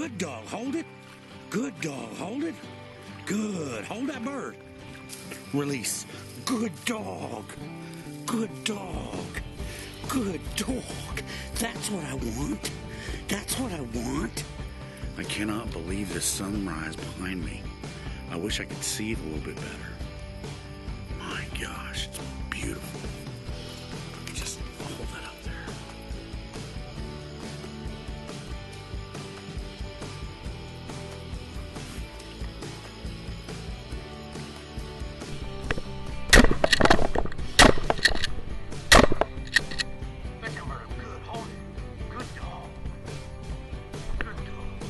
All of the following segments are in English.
Good dog, hold it. Good dog, hold it. Good, hold that bird. Release. Good dog. Good dog. Good dog. That's what I want. That's what I want. I cannot believe the sunrise behind me. I wish I could see it a little bit better. My gosh, it's beautiful. Let me just hold that up there. Good, hold it. Good dog. Good dog.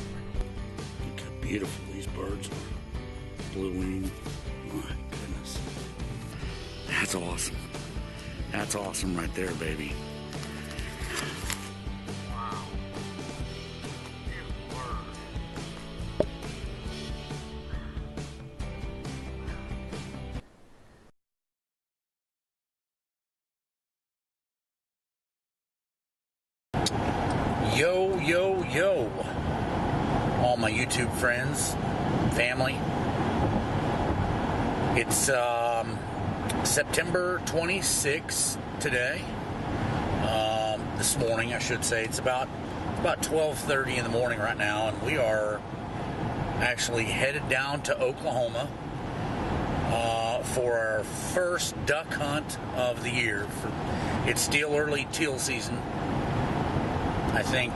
Look how beautiful these birds are. Blue wing. My goodness. That's awesome. That's awesome right there, baby. Wow. Beautiful bird. Yo, yo, yo. All my YouTube friends, family. It's September 26th today. This morning, I should say. It's about 12:30 in the morning right now, and we are actually headed down to Oklahoma for our first duck hunt of the year. It's still early teal season. I think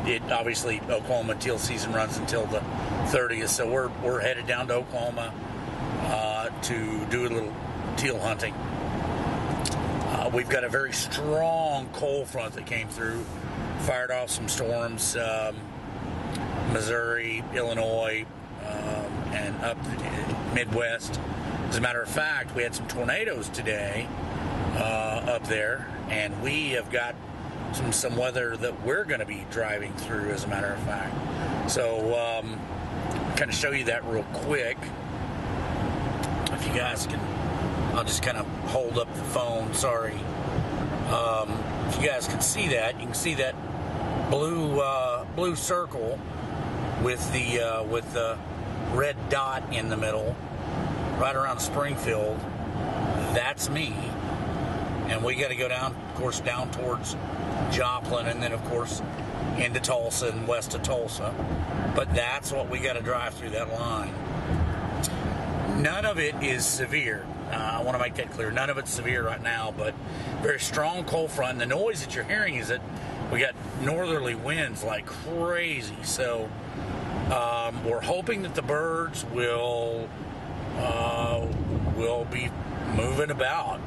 it obviously Oklahoma teal season runs until the 30th, so we're headed down to Oklahoma to do a little teal hunting. We've got a very strong cold front that came through, fired off some storms, Missouri, Illinois, and up the Midwest. As a matter of fact, we had some tornadoes today up there, and we have got some weather that we're going to be driving through, as a matter of fact. So, kind of show you that real quick. If you guys can, I'll just kind of hold up the phone. Sorry. If you guys can see that, you can see that blue circle with the red dot in the middle, right around Springfield. That's me. And we got to go down, of course, down towards Joplin, and then, of course, into Tulsa and west of Tulsa. But that's what we got to drive through, that line. None of it is severe. I want to make that clear. None of it's severe right now, but very strong cold front. And the noise that you're hearing is that we got northerly winds like crazy. So we're hoping that the birds will be moving about.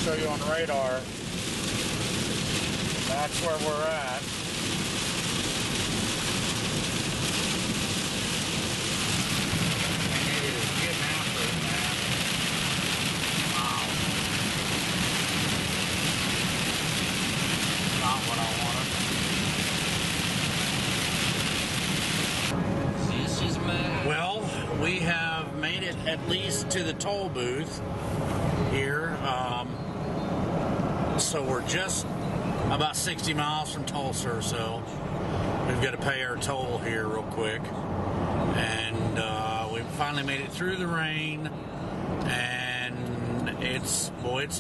Show you on radar. That's where we're at. And it is getting after it, man. Wow. Not what I wanted. Well, we have made it at least to the toll booth here. So we're just about 60 miles from Tulsa or so. We've got to pay our toll here real quick. And we finally made it through the rain. And it's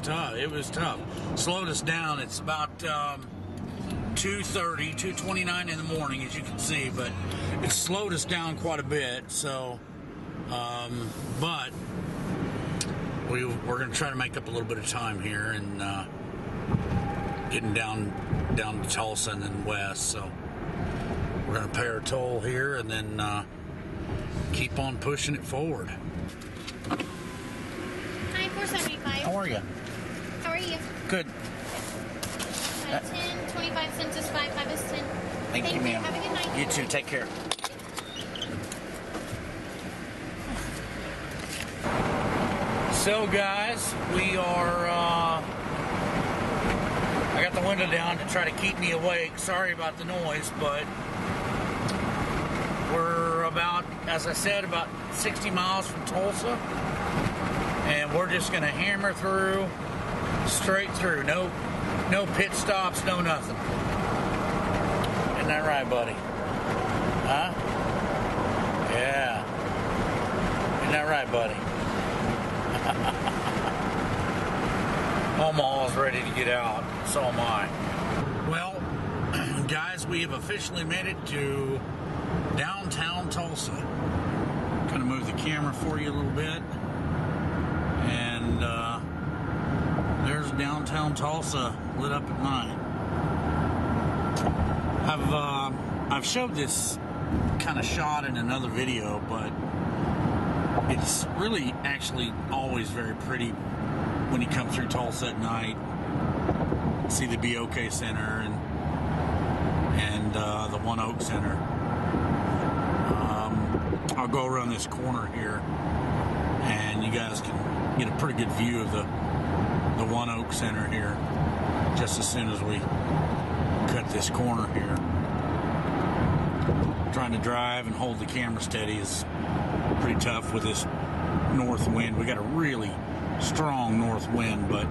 tough. It was tough. Slowed us down. It's about 2:30, 2:29 in the morning, as you can see. But it slowed us down quite a bit. So, but we're going to try to make up a little bit of time here and getting down to Tulsa and then west. So we're gonna pay our toll here and then keep on pushing it forward. Hi, 475. How are you? How are you? Good. 10, 25 cents is 5, 5 is 10. Thank you, ma'am. Have a good night. You too. Take care. So, guys, we are. I got the window down to try to keep me awake. Sorry about the noise, but we're about, as I said, about 60 miles from Tulsa, and we're just going to hammer through, straight through. No pit stops, no nothing. Isn't that right, buddy? Huh? Yeah. Isn't that right, buddy? Omaha's ready to get out. So am I. Well, guys, we have officially made it to downtown Tulsa. Kind of move the camera for you a little bit. And there's downtown Tulsa lit up at night. I've showed this kind of shot in another video, but it's really actually always very pretty when you come through Tulsa at night. See the BOK Center and the One Oak Center. I'll go around this corner here and you guys can get a pretty good view of the One Oak Center here just as soon as we cut this corner here. Trying to drive and hold the camera steady is pretty tough with this north wind. We got a really strong north wind, but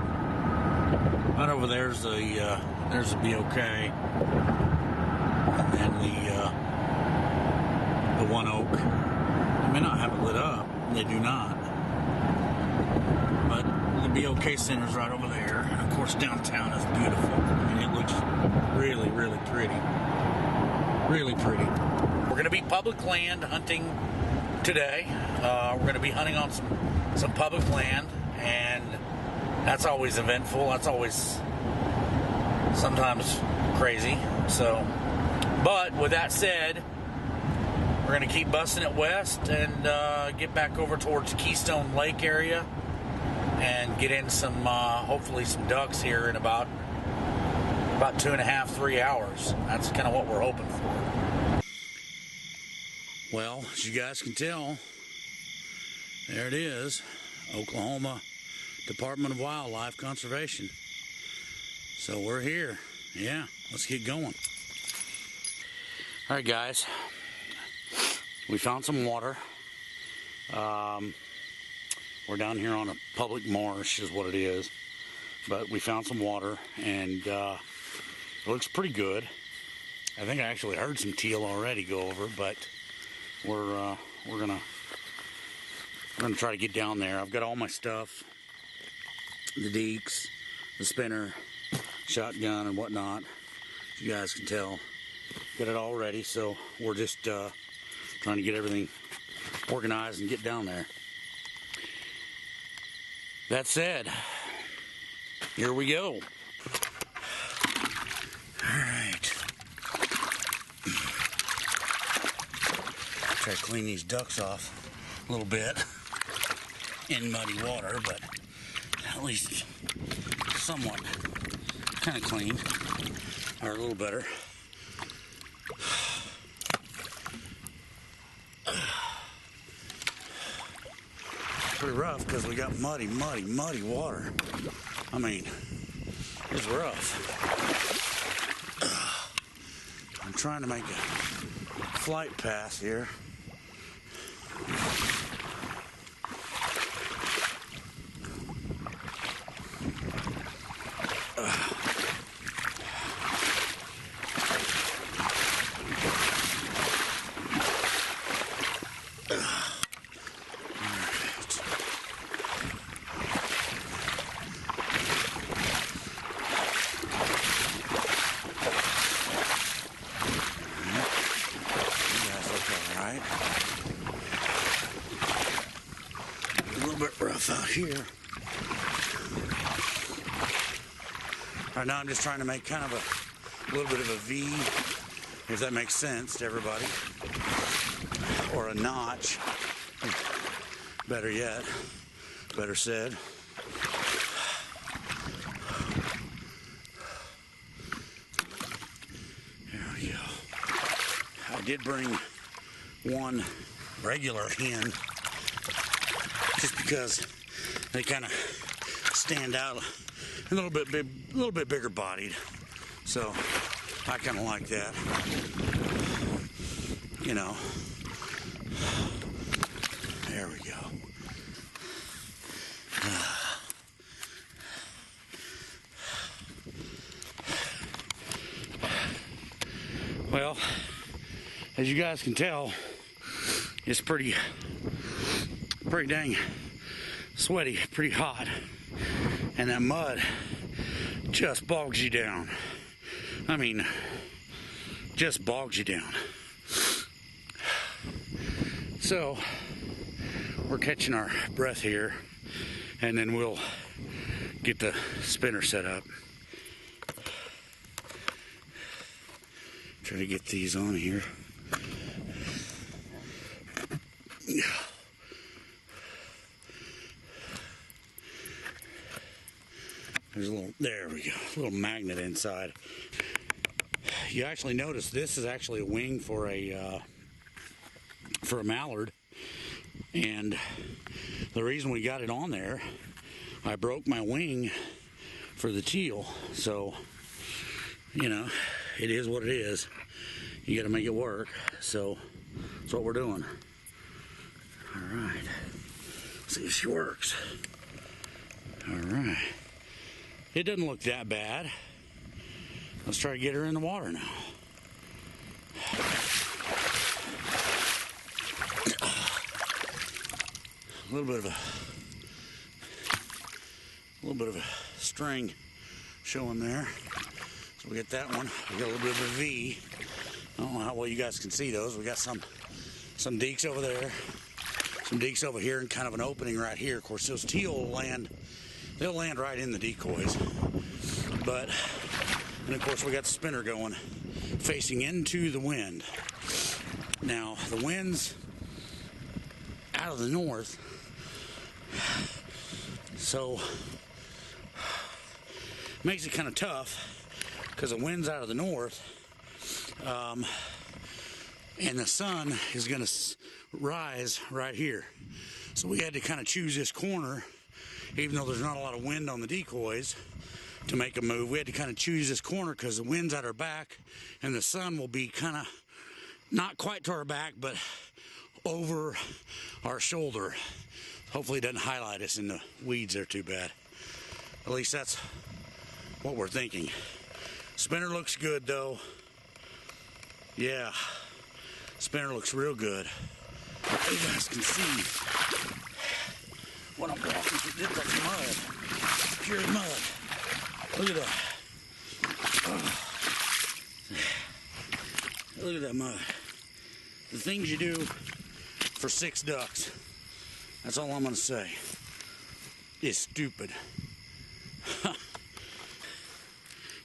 right over there's the BOK, and then the One Oak. They may not have it lit up. They do not. But the BOK Center's right over there, and of course downtown is beautiful. I mean, it looks really, really pretty. Really pretty. We're going to be public land hunting today. We're going to be hunting on some public land, and that's always eventful. That's always sometimes crazy. So, but with that said, we're going to keep busting it west and get back over towards Keystone Lake area and get in some, hopefully some ducks here in about 2.5, 3 hours. That's kind of what we're hoping for. Well, as you guys can tell, there it is, Oklahoma Department of Wildlife Conservation. So we're here. Yeah, let's get going. All right, guys, we found some water. We're down here on a public marsh is what it is, but we found some water, and it looks pretty good. I think I actually heard some teal already go over, but we're gonna try to get down there. I've got all my stuff, the deeks, the spinner, shotgun, and whatnot. As you guys can tell, got it all ready. So we're just trying to get everything organized and get down there. That said, here we go. All right. Try to clean these ducks off a little bit in muddy water, but at least somewhat kind of clean, or a little better. Pretty rough because we got muddy water. I mean, it's rough. I'm trying to make a flight path here. Out here. Right now I'm just trying to make kind of a little bit of a V, if that makes sense to everybody. Or a notch. Better yet. Better said. There we go. I did bring one regular hen just because they kind of stand out a little bit bigger bodied. So I kind of like that. You know. There we go. Well, as you guys can tell, it's pretty dang sweaty, pretty hot, and that mud just bogs you down. I mean, just bogs you down. So we're catching our breath here, and then we'll get the spinner set up. Try to get these on here. There's a little, there we go, a little magnet inside. You actually notice this is actually a wing for a mallard, and the reason we got it on there, I broke my wing for the teal, so you know, it is what it is. You got to make it work, so that's what we're doing. All right, see if she works. All right, it doesn't look that bad. Let's try to get her in the water now. A little bit of a string showing there. So we get that one. We got a little bit of a V. I don't know how well you guys can see those. We got some deeks over there, some deeks over here, and kind of an opening right here. Of course, those teal will land. They'll land right in the decoys. But, and of course, we got the spinner going, facing into the wind. Now, the wind's out of the north, so makes it kind of tough because the wind's out of the north, and the sun is going to rise right here. So we had to kind of choose this corner, even though there's not a lot of wind on the decoys, to make a move. We had to kind of choose this corner because the wind's at our back, and the sun will be kind of not quite to our back, but over our shoulder. Hopefully it doesn't highlight us in the weeds there too bad. At least that's what we're thinking. Spinner looks good though. Yeah, spinner looks real good. You guys can see when I'm walking through this mud, pure mud. Look at that. Look at that mud. The things you do for 6 ducks, that's all I'm gonna say, is stupid.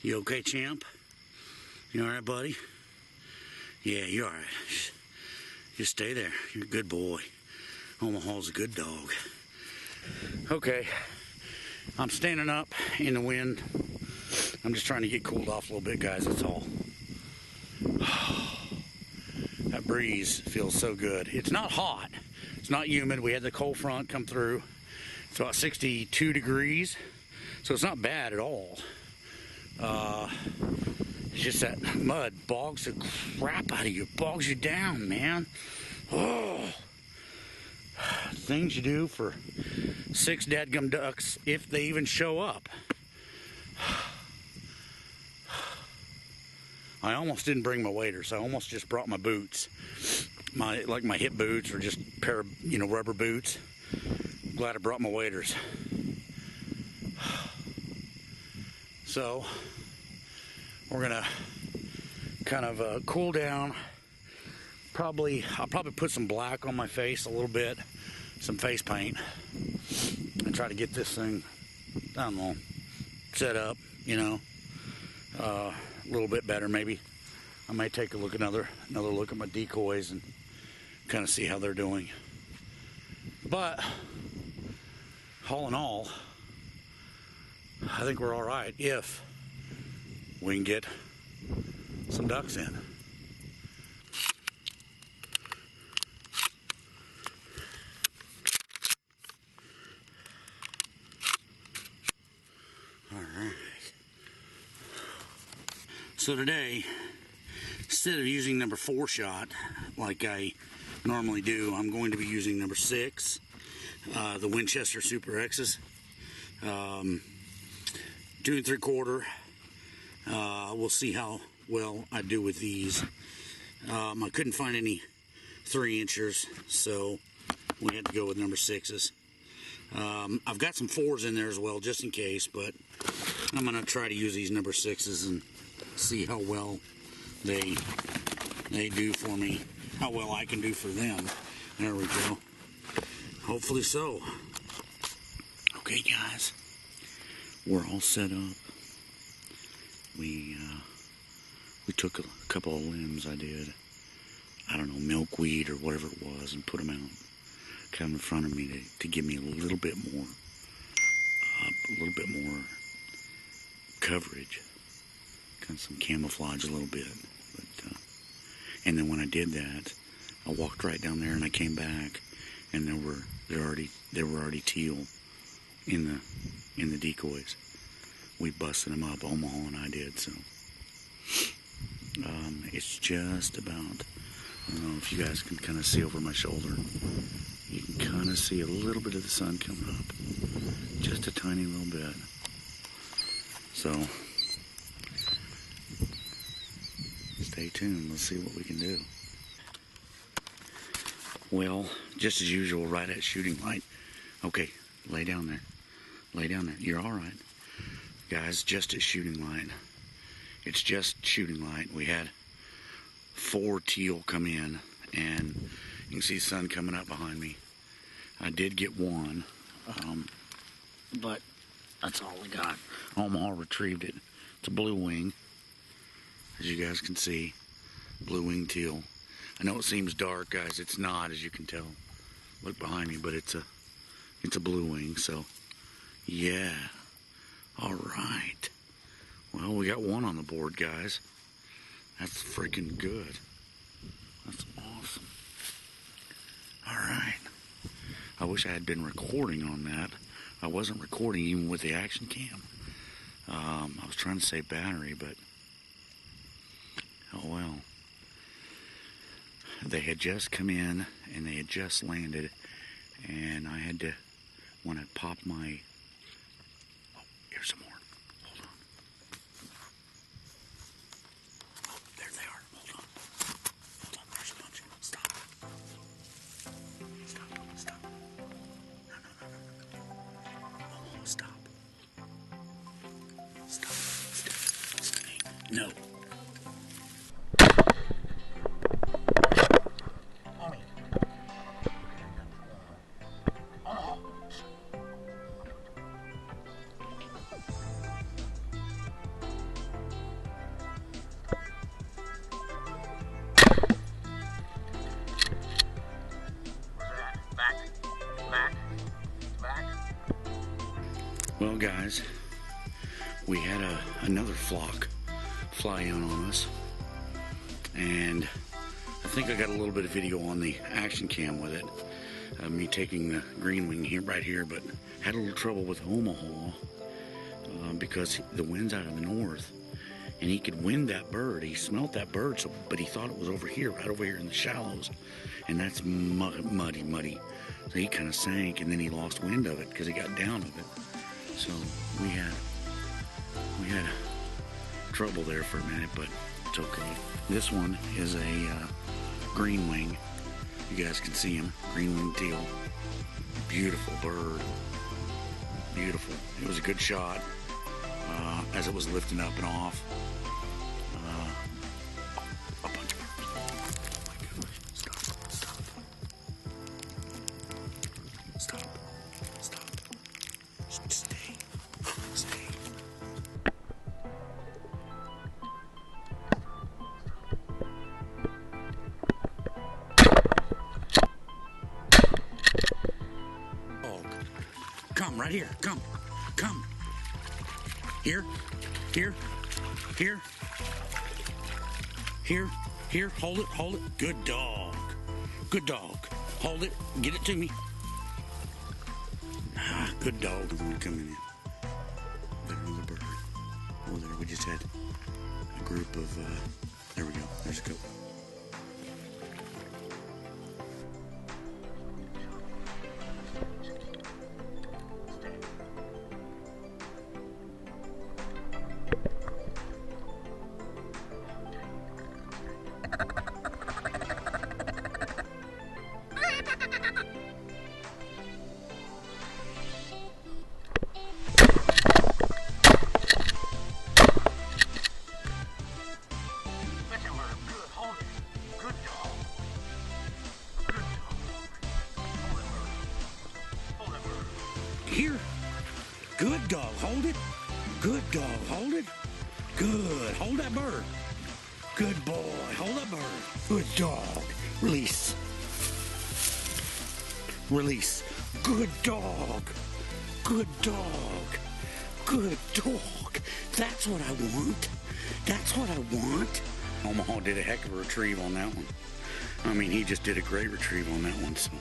You okay, champ? You all right, buddy? Yeah, you're all right. Just stay there. You're a good boy. Omaha's a good dog. Okay, I'm standing up in the wind. I'm just trying to get cooled off a little bit, guys, that's all. That breeze feels so good. It's not hot. It's not humid. We had the cold front come through. It's about 62 degrees, so it's not bad at all. It's just that mud bogs the crap out of you. Bogs you down, man. Oh. Things you do for 6 dadgum ducks, if they even show up. I almost didn't bring my waders. I almost just brought my boots. My hip boots, or just a pair of, rubber boots. Glad I brought my waders. So we're gonna kind of cool down. I'll probably put some black on my face a little bit, some face paint, and try to get this thing, I don't know, set up, a little bit better. Maybe I might take a look, another look at my decoys and kind of see how they're doing. But all in all, I think we're all right if we can get some ducks in. All right. So today, instead of using number 4 shot like I normally do, I'm going to be using number 6, the Winchester Super X's, 2 3/4. We'll see how well I do with these. I couldn't find any 3-inchers, so we had to go with number 6s. I've got some 4s in there as well, just in case, but I'm going to try to use these number 6s and see how well they do for me, how well I can do for them. There we go. Hopefully so. Okay, guys, we're all set up. We took a couple of limbs I did, I don't know, milkweed or whatever it was, and put them out kind of in front of me to give me a little bit more coverage, kind of some camouflage a little bit. But and then when I did that, I walked right down there and I came back, and there were already teal in the decoys. We busted them up, Omaha and I did. So it's just about, I don't know if you guys can kind of see over my shoulder. You can kind of see a little bit of the sun coming up, just a tiny little bit. So stay tuned. Let's see what we can do. Well, just as usual, right at shooting light. Okay, lay down there. Lay down there. You're all right. Guys, just at shooting light. It's just shooting light. We had 4 teal come in, and you can see the sun coming up behind me. I did get 1, but that's all we got. Omaha retrieved it. It's a blue wing, as you guys can see. Blue wing teal. I know it seems dark, guys. It's not, as you can tell. Look behind me, but it's a blue wing. So, yeah. All right. Well, we got 1 on the board, guys. That's freaking good. That's awesome. All right. I wish I had been recording on that. I wasn't recording even with the action cam. I was trying to save battery, but oh well. They had just come in and they had just landed, and I had to, when I popped my, oh, here's some more. Hold on. Oh, there they are. Hold on. Hold on. There's a bunch. Stop. Stop. No. Oh, stop. Stay. No. Well, guys, we had another flock fly in on us, and I think I got a little bit of video on the action cam with it, me taking the green wing here, right here, but had a little trouble with Omaha because the wind's out of the north, and he could wind that bird. He smelt that bird, but he thought it was over here, right over here in the shallows, and that's muddy. So he kind of sank, and then he lost wind of it because he got down with it. So we had trouble there for a minute, but it's okay. This one is a green wing. You guys can see him, green wing teal. Beautiful bird, beautiful. It was a good shot as it was lifting up and off. A bunch of birds. Oh my gosh! Stop. Stay. right here. Come. Come. Here. Here. Here. Here. Here. Hold it. Hold it. Good dog. Good dog. Hold it. Get it to me. Ah, good dog. Coming in. There's another bird. Oh, there. We just had a group of, there we go. There's a couple. Here. Good dog. Hold it. Good dog. Hold it. Good. Hold that bird. Good boy. Hold that bird. Good dog. Release. Release. Good dog. Good dog. Good dog. That's what I want. That's what I want. Omaha did a heck of a retrieve on that one. I mean, he just did a great retrieve on that one. So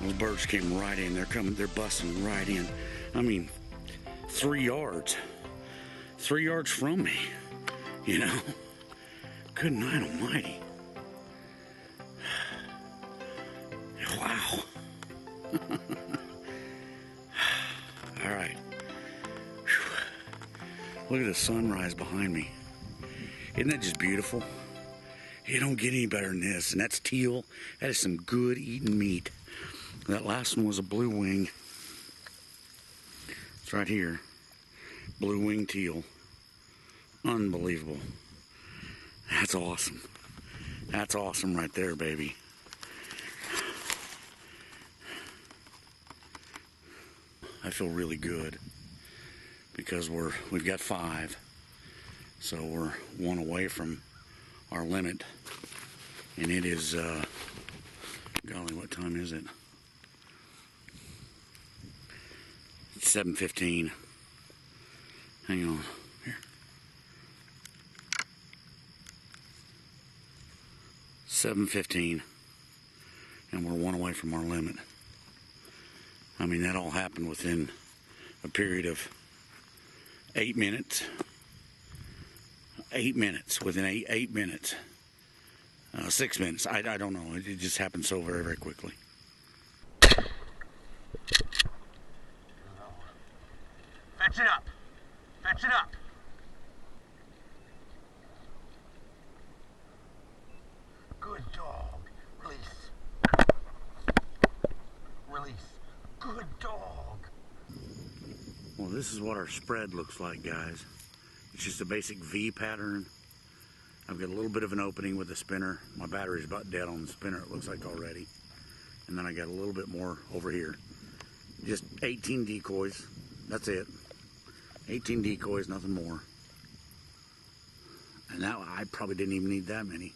those birds came right in. They're busting right in. I mean, 3 yards. 3 yards from me. You know? Good night almighty. Wow. All right. Look at the sunrise behind me. Isn't that just beautiful? You don't get any better than this. And that's teal. That is some good eating meat. That last one was a blue wing. It's right here. Blue wing teal. Unbelievable. That's awesome. That's awesome right there, baby. I feel really good because we've got 5. So we're 1 away from our limit. And it is, golly, what time is it? It's 7:15. Hang on. Here. 7:15. And we're 1 away from our limit. I mean, that all happened within a period of 8 minutes. 8 minutes. Within 8 minutes. 6 minutes. I don't know. It just happened so very, very quickly. Fetch it up. Fetch it up. Good dog. Release. Release. Good dog. Well, this is what our spread looks like, guys. It's just a basic V pattern. I've got a little bit of an opening with the spinner. My battery's about dead on the spinner, it looks like already. And then I got a little bit more over here. Just 18 decoys. That's it. 18 decoys, nothing more. And that I probably didn't even need that many.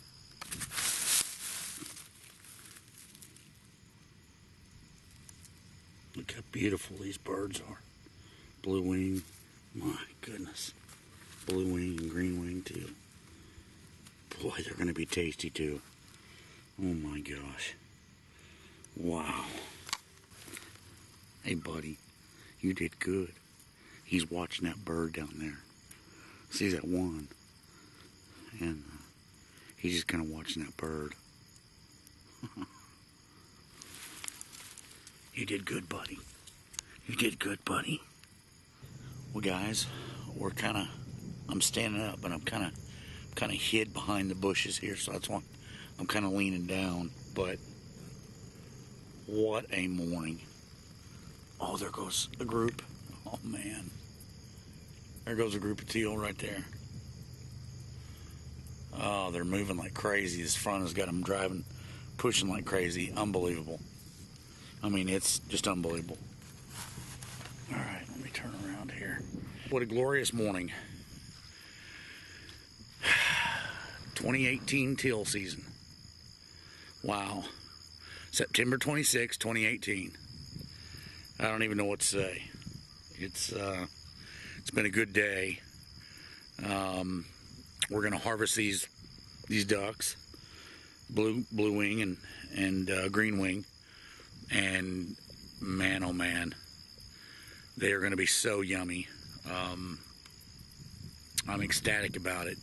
Look how beautiful these birds are. Blue wing, my goodness. Blue wing and green wing too. Boy, they're gonna be tasty too. Oh my gosh. Wow. Hey buddy, you did good. He's watching that bird down there. See that one? And he's just kind of watching that bird. You did good, buddy. You did good, buddy. Well, guys, I'm standing up, but I'm kind of hid behind the bushes here, so that's why I'm kind of leaning down. But what a morning! Oh, there goes a group. Oh man, there goes a group of teal right there. Oh, they're moving like crazy. This front has got them driving, pushing like crazy. Unbelievable. I mean, it's just unbelievable. All right, let me turn around here. What a glorious morning. 2018 teal season. Wow. September 26, 2018. I don't even know what to say. It's been a good day. We're gonna harvest these ducks, blue wing and green wing, and man, oh man, they are gonna be so yummy. I'm ecstatic about it.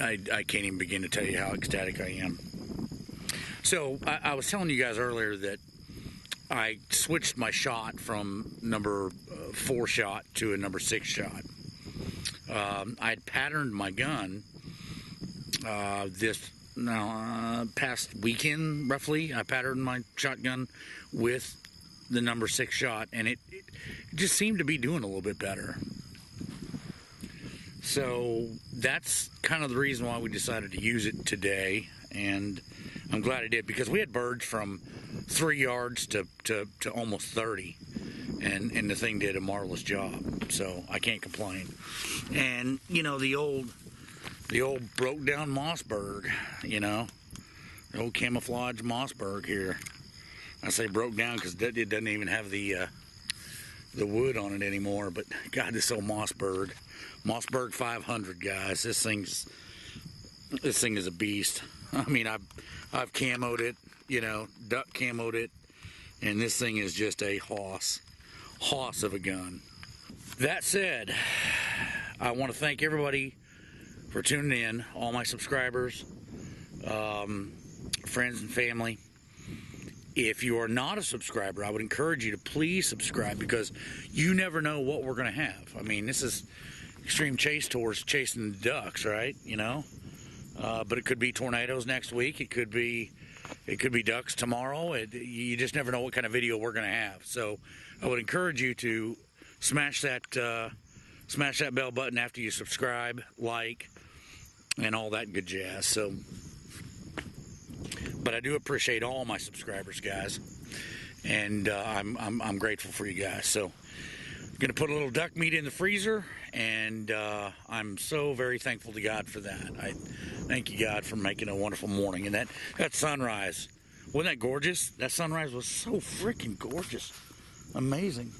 I can't even begin to tell you how ecstatic I am. So I was telling you guys earlier that I switched my shot from number 4 shot to a number 6 shot. I had patterned my gun past weekend, roughly. I patterned my shotgun with the number 6 shot, and it just seemed to be doing a little bit better. So that's kind of the reason why we decided to use it today, and I'm glad I did, because we had birds from 3 yards to almost 30, and the thing did a marvelous job, so I can't complain. And you know, the old broke down Mossberg, you know, the old camouflage Mossberg here. I say broke down because it doesn't even have the wood on it anymore, but God, this old Mossberg 500, guys, this thing is a beast. I mean, I've camoed it, you know, duck camoed it, and this thing is just a hoss of a gun. That said, I want to thank everybody for tuning in, all my subscribers, friends and family. If you are not a subscriber, I would encourage you to please subscribe, because you never know what we're going to have. I mean, this is Extreme Chase Tours chasing ducks, right? You know, but it could be tornadoes next week. It could be ducks tomorrow. You just never know what kind of video we're going to have. So I would encourage you to smash that bell button after you subscribe, like, and all that good jazz. So, but I do appreciate all my subscribers, guys, and I'm grateful for you guys. So, I'm gonna put a little duck meat in the freezer, and I'm so very thankful to God for that. I thank you, God, for making a wonderful morning. And that sunrise, wasn't that gorgeous? That sunrise was so freaking gorgeous, amazing.